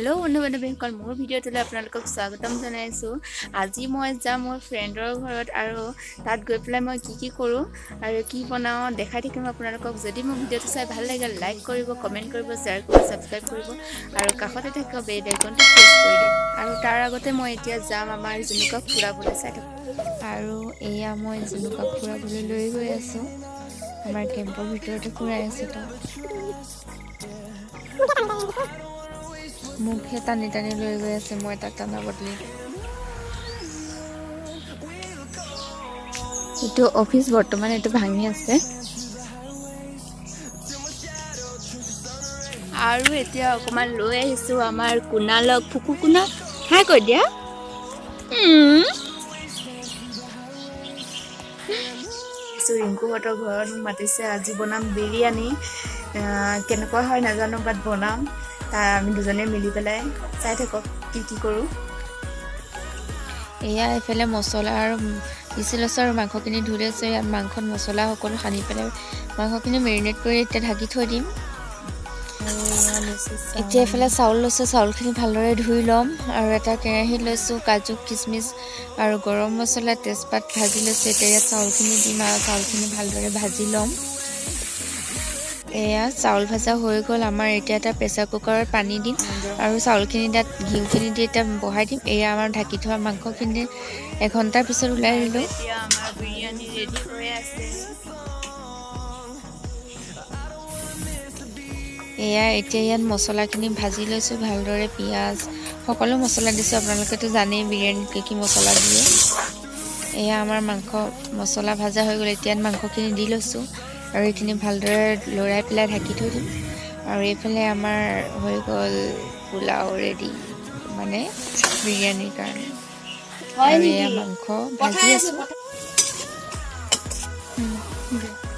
Hello' বন্ধু বান্ধৱীসকল, মোৰ ভিডিঅ'টোলৈ আপোনালোকক স্বাগতম জনাইছোঁ। আজি মই যাম মোৰ ফ্ৰেণ্ডৰ ঘৰত আৰু তাত গৈ পেলাই মই কি কৰোঁ আৰু কি বনাওঁ দেখাই থাকিম আপোনালোকক। যদি মোৰ ভিডিঅ'টো চাই ভাল লাগে লাইক কৰিব, কমেণ্ট কৰিব, শ্বেয়াৰ কৰিব, ছাবস্ক্ৰাইব কৰিব আৰু কাষতে থকা বেল আইকনটো প্ৰেছ কৰি দিম। আৰু তাৰ আগতে মই এতিয়া যাম আমাৰ জুনুকাক ফুৰাবলৈ, চাই থাকক। আৰু এয়া মই জুনুকাক ফুৰাবলৈ লৈ গৈ আছোঁ। আমাৰ কেম্পৰ ভিতৰতে ফুৰাই আছোঁ তাক। মুখে টানি টানি লৈ গৈ আছে, মই তাক টানা বদলি। এইটো অফিচ বৰ্তমান এইটো ভাঙি আছে। আৰু এতিয়া অকমান লৈ আহিছোঁ আমাৰ কুণালক। ফুকু কুণা হাই কৈ দিয়া। ৰিংকুহঁতৰ ঘৰত মোক মাতিছে, আজি বনাম বিৰিয়ানী। কেনেকুৱা হয় নাজানো, বাট বনাম। আমি দুজনে মিলি পেলাই, চাই থাকক কি কৰোঁ। এয়া এইফালে মছলা আৰু পিচি লৈছোঁ আৰু মাংসখিনি ধুই লৈছোঁ। ইয়াত মাংসত মছলা সকলো সানি পেলাই মাংসখিনি মেৰিনেট কৰি এতিয়া ঢাকি থৈ দিম। এতিয়া এইফালে চাউল লৈছোঁ, চাউলখিনি ভালদৰে ধুই ল'ম আৰু এটা কেৰাহীত লৈছোঁ কাজু, কিচমিচ আৰু গৰম মছলা, তেজপাত ভাজি লৈছোঁ। এতিয়া ইয়াত চাউলখিনি দিম আৰু চাউলখিনি ভালদৰে ভাজি ল'ম। এয়া চাউল ভাজা হৈ গ'ল আমাৰ। এতিয়া এটা প্ৰেছাৰ কুকাৰত পানী দিম আৰু চাউলখিনি তাত ঘিউখিনি দি এতিয়া বহাই দিম। এয়া আমাৰ ঢাকি থোৱা মাংসখিনি 1 ঘণ্টাৰ পিছত ওলাই দিলোঁ। এতিয়া আমাৰ বিৰিয়ানী ৰেডি হৈ আছে। এতিয়া ইয়াত মছলাখিনি ভাজি লৈছোঁ ভালদৰে, পিঁয়াজ সকলো মছলা দিছোঁ। আপোনালোকেতো জানেই বিৰিয়ানীত কি মছলা দিয়ে। এয়া আমাৰ মাংস মছলা ভাজা হৈ গ'ল। এতিয়া মাংসখিনি দি লৈছোঁ আৰু এইখিনি ভালদৰে লৰাই পেলাই ঢাকি থৈ দিম। আৰু এইফালে আমাৰ হৈ গ'ল পোলাও ৰেডি, মানে বিৰিয়ানীৰ কাৰণে। আৰু এয়া মাংস ভাজি আছোঁ।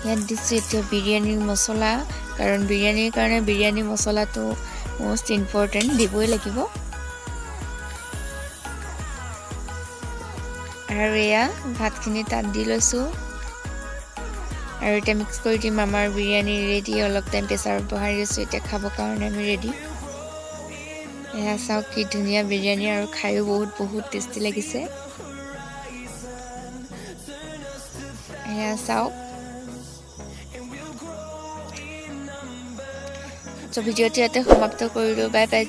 ইয়াত দিছোঁ এতিয়া বিৰিয়ানীৰ মছলা, কাৰণ বিৰিয়ানীৰ কাৰণে বিৰিয়ানী মছলাটো মষ্ট ইম্পৰ্টেণ্ট, দিবই লাগিব। আৰু এয়া ভাতখিনি তাত দি লৈছোঁ আৰু এতিয়া মিক্স কৰি দিম। আমাৰ বিৰিয়ানী ৰেডি। অলপ টাইম প্ৰেছাৰত বহাই দিছোঁ, এতিয়া খাবৰ কাৰণে আমি ৰেডি। এয়া চাওক কি ধুনীয়া বিৰিয়ানী, আৰু খায়ো বহুত টেষ্টি লাগিছে। এয়া চাওক। ভিডিঅ'টো ইয়াতে সমাপ্ত কৰিলোঁ। Bye bye.